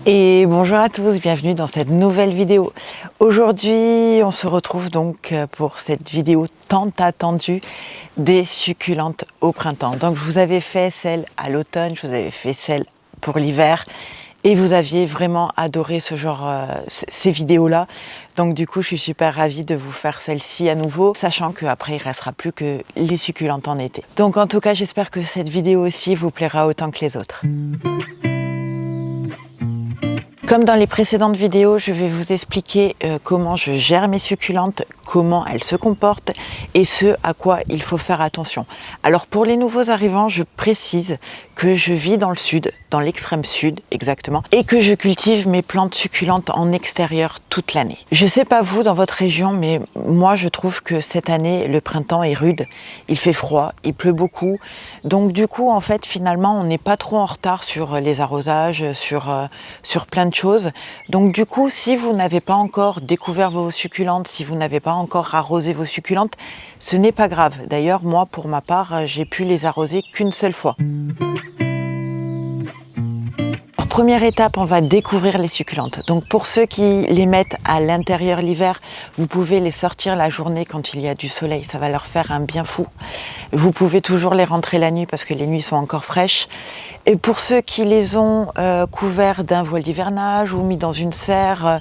Et bonjour à tous, bienvenue dans cette nouvelle vidéo. Aujourd'hui, on se retrouve donc pour cette vidéo tant attendue des succulentes au printemps. Donc je vous avais fait celle à l'automne, je vous avais fait celle pour l'hiver et vous aviez vraiment adoré ce genre, ces vidéos-là. Donc du coup, je suis super ravie de vous faire celle-ci à nouveau, sachant qu'après, il ne restera plus que les succulentes en été. Donc en tout cas, j'espère que cette vidéo aussi vous plaira autant que les autres. Comme dans les précédentes vidéos, je vais vous expliquer comment je gère mes succulentes, comment elles se comportent et ce à quoi il faut faire attention. Alors pour les nouveaux arrivants, je précise que je vis dans le sud, dans l'extrême sud exactement, et que je cultive mes plantes succulentes en extérieur toute l'année. Je sais pas vous dans votre région, mais moi je trouve que cette année le printemps est rude, il fait froid, il pleut beaucoup, donc du coup en fait finalement on n'est pas trop en retard sur les arrosages, sur plein de choses. Donc du coup si vous n'avez pas encore découvert vos succulentes, si vous n'avez pas encore arrosé vos succulentes, ce n'est pas grave. D'ailleurs moi pour ma part j'ai pu les arroser qu'une seule fois. Première étape, on va découvrir les succulentes. Donc pour ceux qui les mettent à l'intérieur l'hiver, vous pouvez les sortir la journée quand il y a du soleil, ça va leur faire un bien fou. Vous pouvez toujours les rentrer la nuit parce que les nuits sont encore fraîches. Et pour ceux qui les ont couverts d'un voile d'hivernage ou mis dans une serre,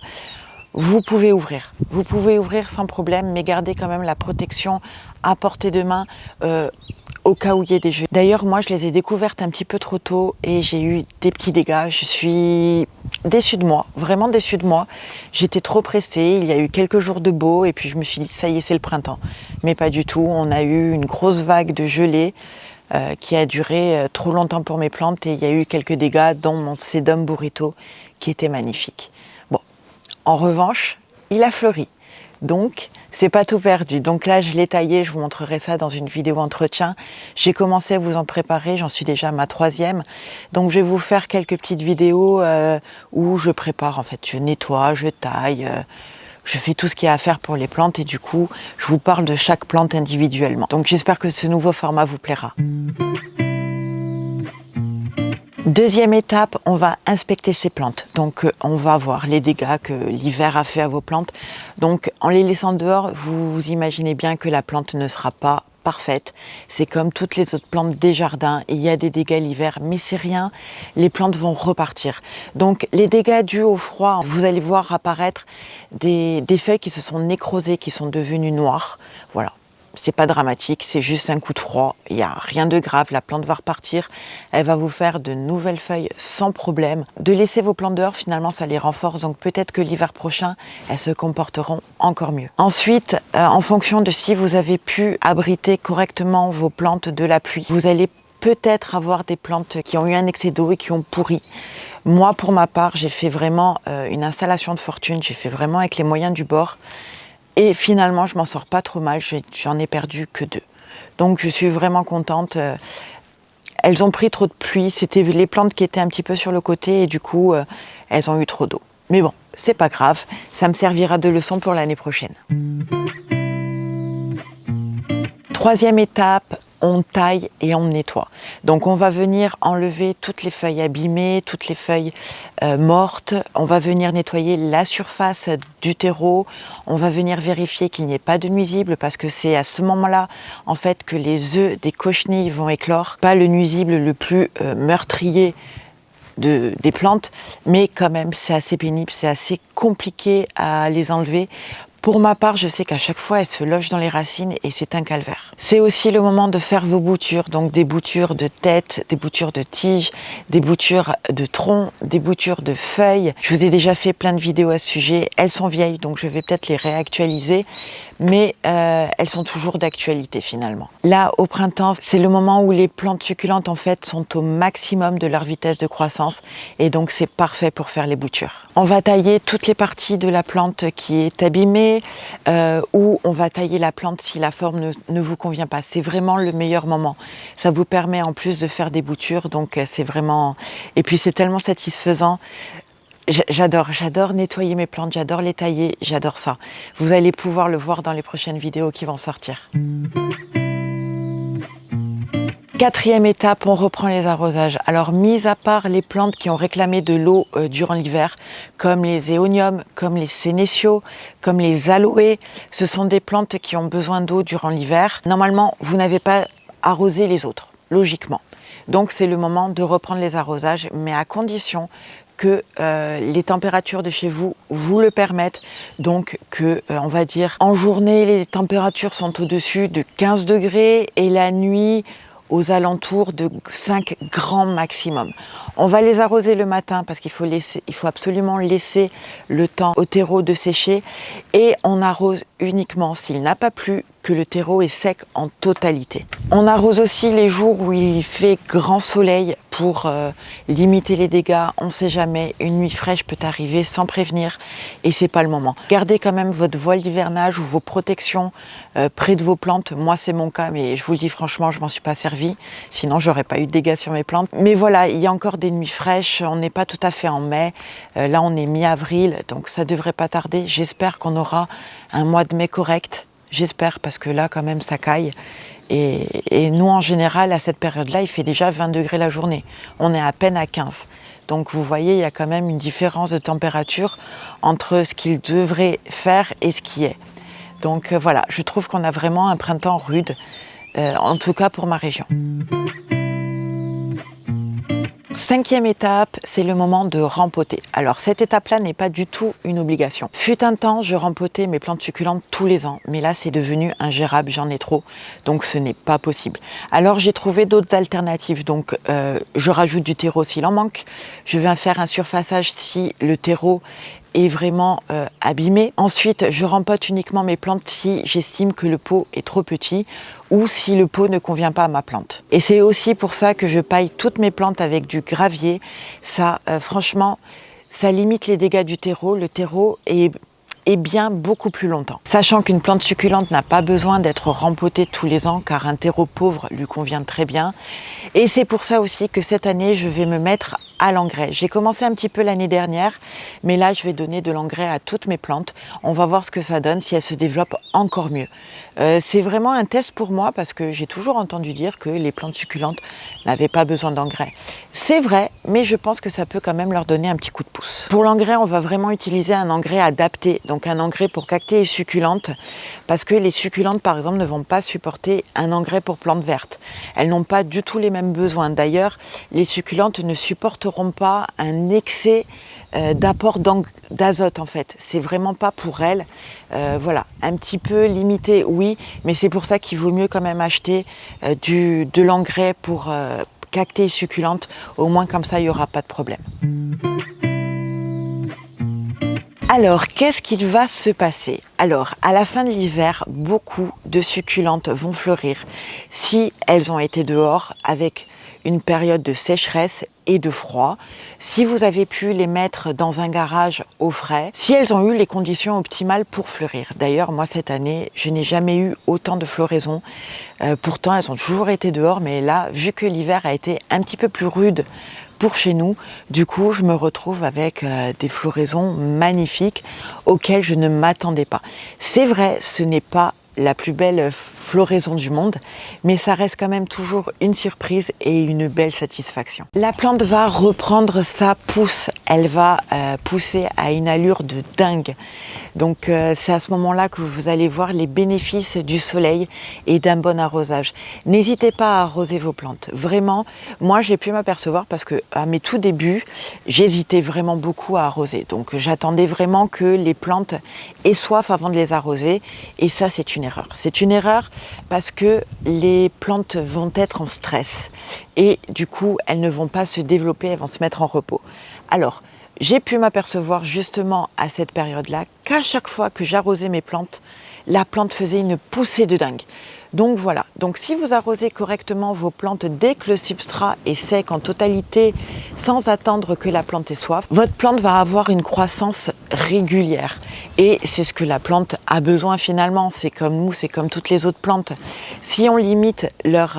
vous pouvez ouvrir. Vous pouvez ouvrir sans problème, mais gardez quand même la protection à portée de main au cas où il y ait des jeux. D'ailleurs, moi, je les ai découvertes un petit peu trop tôt et j'ai eu des petits dégâts. Je suis déçue de moi, vraiment déçue de moi. J'étais trop pressée, il y a eu quelques jours de beau et puis je me suis dit, ça y est, c'est le printemps. Mais pas du tout, on a eu une grosse vague de gelée qui a duré trop longtemps pour mes plantes et il y a eu quelques dégâts, dont mon Sedum burrito qui était magnifique. Bon, en revanche, il a fleuri. Donc, c'est pas tout perdu. Donc là, je l'ai taillé, je vous montrerai ça dans une vidéo entretien. J'ai commencé à vous en préparer, j'en suis déjà à ma 3e. Donc je vais vous faire quelques petites vidéos où je prépare, en fait, je nettoie, je taille, je fais tout ce qu'il y a à faire pour les plantes et du coup, je vous parle de chaque plante individuellement. Donc j'espère que ce nouveau format vous plaira. Deuxième étape, on va inspecter ces plantes. Donc on va voir les dégâts que l'hiver a fait à vos plantes. Donc en les laissant dehors, vous imaginez bien que la plante ne sera pas parfaite. C'est comme toutes les autres plantes des jardins. Il y a des dégâts l'hiver, mais c'est rien. Les plantes vont repartir. Donc les dégâts dus au froid, vous allez voir apparaître des feuilles qui se sont nécrosées, qui sont devenues noires. Voilà. C'est pas dramatique, c'est juste un coup de froid, il n'y a rien de grave, la plante va repartir, elle va vous faire de nouvelles feuilles sans problème. De laisser vos plantes dehors, finalement, ça les renforce, donc peut-être que l'hiver prochain, elles se comporteront encore mieux. Ensuite, en fonction de si vous avez pu abriter correctement vos plantes de la pluie, vous allez peut-être avoir des plantes qui ont eu un excès d'eau et qui ont pourri. Moi, pour ma part, j'ai fait vraiment une installation de fortune, j'ai fait vraiment avec les moyens du bord. Et finalement, je m'en sors pas trop mal, j'en ai perdu que 2. Donc je suis vraiment contente. Elles ont pris trop de pluie, c'était les plantes qui étaient un petit peu sur le côté et du coup, elles ont eu trop d'eau. Mais bon, c'est pas grave, ça me servira de leçon pour l'année prochaine. Troisième étape, on taille et on nettoie. Donc on va venir enlever toutes les feuilles abîmées, toutes les feuilles mortes. On va venir nettoyer la surface du terreau. On va venir vérifier qu'il n'y ait pas de nuisibles parce que c'est à ce moment-là en fait que les œufs des cochenilles vont éclore. Pas le nuisible le plus meurtrier des plantes, mais quand même c'est assez pénible, c'est assez compliqué à les enlever. Pour ma part, je sais qu'à chaque fois, elles se logent dans les racines et c'est un calvaire. C'est aussi le moment de faire vos boutures, donc des boutures de tête, des boutures de tiges, des boutures de tronc, des boutures de feuilles. Je vous ai déjà fait plein de vidéos à ce sujet. Elles sont vieilles, donc je vais peut-être les réactualiser, mais elles sont toujours d'actualité finalement. Là, au printemps, c'est le moment où les plantes succulentes en fait sont au maximum de leur vitesse de croissance et donc c'est parfait pour faire les boutures. On va tailler toutes les parties de la plante qui est abîmée ou on va tailler la plante si la forme ne vous convient pas. C'est vraiment le meilleur moment. Ça vous permet en plus de faire des boutures, donc c'est vraiment... Et puis c'est tellement satisfaisant. J'adore nettoyer mes plantes, j'adore les tailler, j'adore ça. Vous allez pouvoir le voir dans les prochaines vidéos qui vont sortir. 4e étape, on reprend les arrosages. Alors, mis à part les plantes qui ont réclamé de l'eau durant l'hiver, comme les éoniums, comme les sénéciaux, comme les aloés, ce sont des plantes qui ont besoin d'eau durant l'hiver. Normalement, vous n'avez pas arrosé les autres, logiquement. Donc, c'est le moment de reprendre les arrosages, mais à condition que les températures de chez vous vous le permettent, donc que, on va dire, en journée, les températures sont au-dessus de 15 degrés et la nuit, aux alentours de 5 grands maximum. On va les arroser le matin parce qu'il faut absolument laisser le temps au terreau de sécher et on arrose uniquement s'il n'a pas plu, que le terreau est sec en totalité. On arrose aussi les jours où il fait grand soleil pour limiter les dégâts. On ne sait jamais, une nuit fraîche peut arriver sans prévenir et c'est pas le moment. Gardez quand même votre voile d'hivernage ou vos protections près de vos plantes. Moi c'est mon cas, mais je vous le dis franchement, je m'en suis pas servi, sinon j'aurais pas eu de dégâts sur mes plantes. Mais voilà, il y a encore des nuits fraîches, on n'est pas tout à fait en mai, là on est mi-avril, donc ça devrait pas tarder. J'espère qu'on aura un mois de mai correct. J'espère, parce que là, quand même, ça caille. Et nous, en général, à cette période-là, il fait déjà 20 degrés la journée. On est à peine à 15. Donc, vous voyez, il y a quand même une différence de température entre ce qu'il devrait faire et ce qui est. Donc, voilà, je trouve qu'on a vraiment un printemps rude, en tout cas pour ma région. 5e étape, c'est le moment de rempoter. Alors cette étape-là n'est pas du tout une obligation. Fut un temps, je rempotais mes plantes succulentes tous les ans, mais là c'est devenu ingérable, j'en ai trop, donc ce n'est pas possible. Alors j'ai trouvé d'autres alternatives, donc je rajoute du terreau s'il en manque, je vais faire un surfaçage si le terreau est vraiment abîmé. Ensuite, je rempote uniquement mes plantes si j'estime que le pot est trop petit ou si le pot ne convient pas à ma plante. Et c'est aussi pour ça que je paille toutes mes plantes avec du gravier. Ça, franchement, ça limite les dégâts du terreau. Le terreau est bien beaucoup plus longtemps. Sachant qu'une plante succulente n'a pas besoin d'être rempotée tous les ans car un terreau pauvre lui convient très bien. Et c'est pour ça aussi que cette année, je vais me mettre à l'engrais. J'ai commencé un petit peu l'année dernière, mais là, je vais donner de l'engrais à toutes mes plantes. On va voir ce que ça donne, si elles se développent encore mieux. C'est vraiment un test pour moi parce que j'ai toujours entendu dire que les plantes succulentes n'avaient pas besoin d'engrais. C'est vrai, mais je pense que ça peut quand même leur donner un petit coup de pouce. Pour l'engrais, on va vraiment utiliser un engrais adapté, donc un engrais pour cactés et succulentes, parce que les succulentes, par exemple, ne vont pas supporter un engrais pour plantes vertes. Elles n'ont pas du tout les mêmes besoins. D'ailleurs, les succulentes ne supporteront pas un excès d'apport d'azote en fait. C'est vraiment pas pour elles. Voilà, un petit peu limité, oui, mais c'est pour ça qu'il vaut mieux quand même acheter de l'engrais pour cactés et succulentes. Au moins comme ça, il n'y aura pas de problème. Alors, qu'est-ce qu'il va se passer? Alors, à la fin de l'hiver, beaucoup de succulentes vont fleurir si elles ont été dehors avec une période de sécheresse et de froid, si vous avez pu les mettre dans un garage au frais, si elles ont eu les conditions optimales pour fleurir. D'ailleurs, moi cette année, je n'ai jamais eu autant de floraison. Pourtant, elles ont toujours été dehors, mais là, vu que l'hiver a été un petit peu plus rude pour chez nous, du coup, je me retrouve avec des floraisons magnifiques auxquelles je ne m'attendais pas. C'est vrai, ce n'est pas la plus belle floraison du monde, mais ça reste quand même toujours une surprise et une belle satisfaction. La plante va reprendre sa pousse, elle va pousser à une allure de dingue. Donc c'est à ce moment-là que vous allez voir les bénéfices du soleil et d'un bon arrosage. N'hésitez pas à arroser vos plantes. Vraiment, moi j'ai pu m'apercevoir parce que à mes tout débuts, j'hésitais vraiment beaucoup à arroser. Donc j'attendais vraiment que les plantes aient soif avant de les arroser et ça c'est une erreur. C'est une erreur parce que les plantes vont être en stress et du coup elles ne vont pas se développer, elles vont se mettre en repos. Alors j'ai pu m'apercevoir justement à cette période-là qu'à chaque fois que j'arrosais mes plantes, la plante faisait une poussée de dingue. Donc voilà, donc si vous arrosez correctement vos plantes dès que le substrat est sec en totalité, sans attendre que la plante ait soif, votre plante va avoir une croissance régulière. Et c'est ce que la plante a besoin finalement, c'est comme nous, c'est comme toutes les autres plantes. Si on limite leur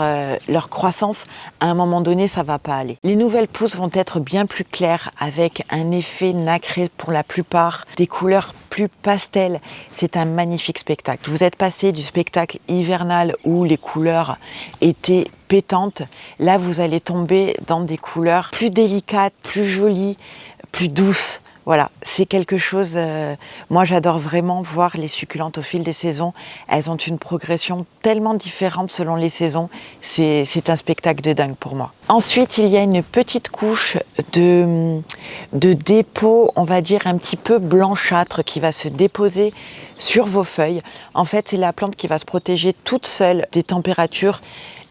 croissance, à un moment donné, ça ne va pas aller. Les nouvelles pousses vont être bien plus claires, avec un effet nacré pour la plupart, des couleurs plus pastel. C'est un magnifique spectacle. Vous êtes passé du spectacle hivernal où les couleurs étaient pétantes. Là, vous allez tomber dans des couleurs plus délicates, plus jolies, plus douces. Voilà, c'est quelque chose, moi j'adore vraiment voir les succulentes au fil des saisons. Elles ont une progression tellement différente selon les saisons. C'est un spectacle de dingue pour moi. Ensuite, il y a une petite couche de dépôt, on va dire un petit peu blanchâtre qui va se déposer sur vos feuilles. En fait, c'est la plante qui va se protéger toute seule des températures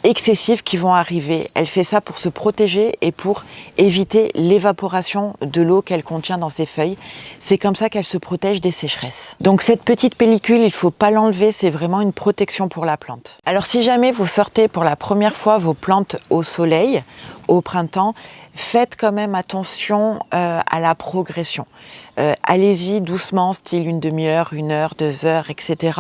excessives qui vont arriver. Elle fait ça pour se protéger et pour éviter l'évaporation de l'eau qu'elle contient dans ses feuilles. C'est comme ça qu'elle se protège des sécheresses. Donc cette petite pellicule, il ne faut pas l'enlever, c'est vraiment une protection pour la plante. Alors si jamais vous sortez pour la première fois vos plantes au soleil, au printemps, faites quand même attention à la progression. Allez-y doucement, style une demi-heure, 1 heure, 2 heures, etc.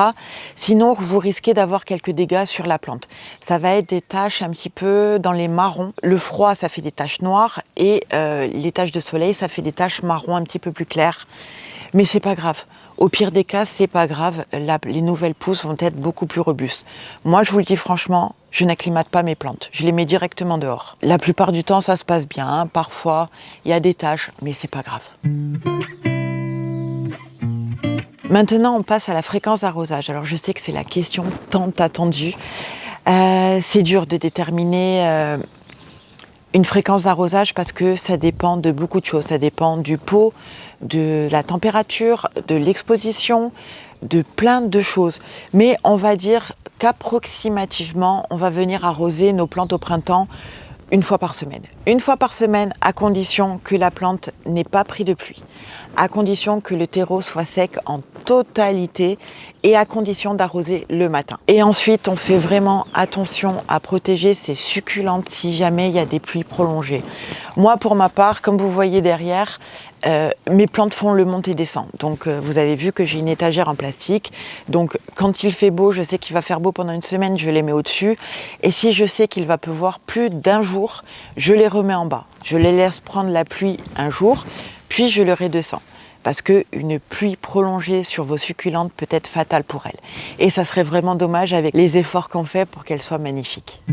Sinon, vous risquez d'avoir quelques dégâts sur la plante. Ça va être des taches un petit peu dans les marrons. Le froid, ça fait des taches noires et les taches de soleil, ça fait des taches marron un petit peu plus claires. Mais c'est pas grave. Au pire des cas, c'est pas grave. Les nouvelles pousses vont être beaucoup plus robustes. Moi, je vous le dis franchement, je n'acclimate pas mes plantes. Je les mets directement dehors. La plupart du temps, ça se passe bien. Hein. Parfois, il y a des taches, mais c'est pas grave. Maintenant, on passe à la fréquence d'arrosage. Alors, je sais que c'est la question tant attendue. C'est dur de déterminer une fréquence d'arrosage parce que ça dépend de beaucoup de choses. Ça dépend du pot, de la température, de l'exposition, de plein de choses. Mais on va dire qu'approximativement, on va venir arroser nos plantes au printemps 1 fois par semaine. 1 fois par semaine, à condition que la plante n'ait pas pris de pluie, à condition que le terreau soit sec en totalité et à condition d'arroser le matin. Et ensuite, on fait vraiment attention à protéger ces succulentes si jamais il y a des pluies prolongées. Moi, pour ma part, comme vous voyez derrière, mes plantes font le monte-et-descend. Donc vous avez vu que j'ai une étagère en plastique. Donc quand il fait beau, je sais qu'il va faire beau pendant 1 semaine, je les mets au-dessus. Et si je sais qu'il va pleuvoir plus d'1 jour, je les remets en bas. Je les laisse prendre la pluie 1 jour, puis je les redescends. Parce qu'une pluie prolongée sur vos succulentes peut être fatale pour elles. Et ça serait vraiment dommage avec les efforts qu'on fait pour qu'elles soient magnifiques.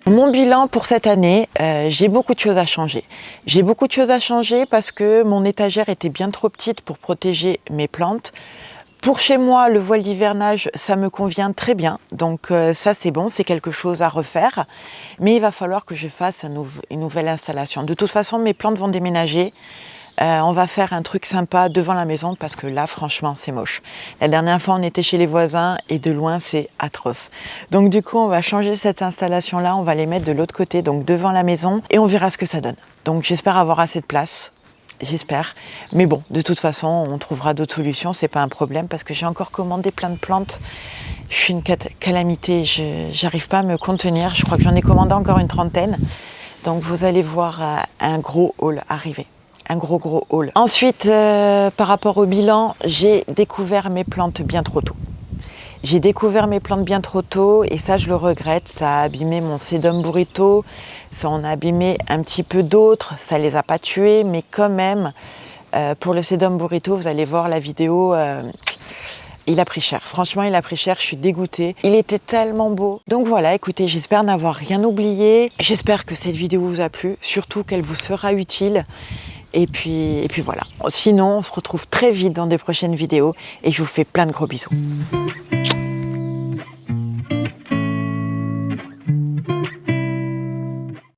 Mon bilan pour cette année, j'ai beaucoup de choses à changer. J'ai beaucoup de choses à changer parce que mon étagère était bien trop petite pour protéger mes plantes. Pour chez moi, le voile d'hivernage, ça me convient très bien. Donc ça, c'est bon, c'est quelque chose à refaire. Mais il va falloir que je fasse une nouvelle installation. De toute façon, mes plantes vont déménager. On va faire un truc sympa devant la maison parce que là, franchement, c'est moche. La dernière fois, on était chez les voisins et de loin, c'est atroce. Donc du coup, on va changer cette installation-là. On va les mettre de l'autre côté, donc devant la maison, et on verra ce que ça donne. Donc j'espère avoir assez de place. J'espère. Mais bon, de toute façon, on trouvera d'autres solutions. C'est pas un problème parce que j'ai encore commandé plein de plantes. Je suis une calamité. J'arrive pas à me contenir. Je crois que j'en ai commandé encore une 30aine. Donc vous allez voir un gros haul arriver. Un gros haul. Ensuite, par rapport au bilan, j'ai découvert mes plantes bien trop tôt. J'ai découvert mes plantes bien trop tôt et ça, je le regrette. Ça a abîmé mon sedum burrito, ça en a abîmé un petit peu d'autres. Ça les a pas tués, mais quand même, pour le sedum burrito, vous allez voir la vidéo, il a pris cher. Franchement, il a pris cher, je suis dégoûtée. Il était tellement beau. Donc voilà, écoutez, j'espère n'avoir rien oublié. J'espère que cette vidéo vous a plu, surtout qu'elle vous sera utile. Et puis voilà. Sinon, on se retrouve très vite dans des prochaines vidéos et je vous fais plein de gros bisous.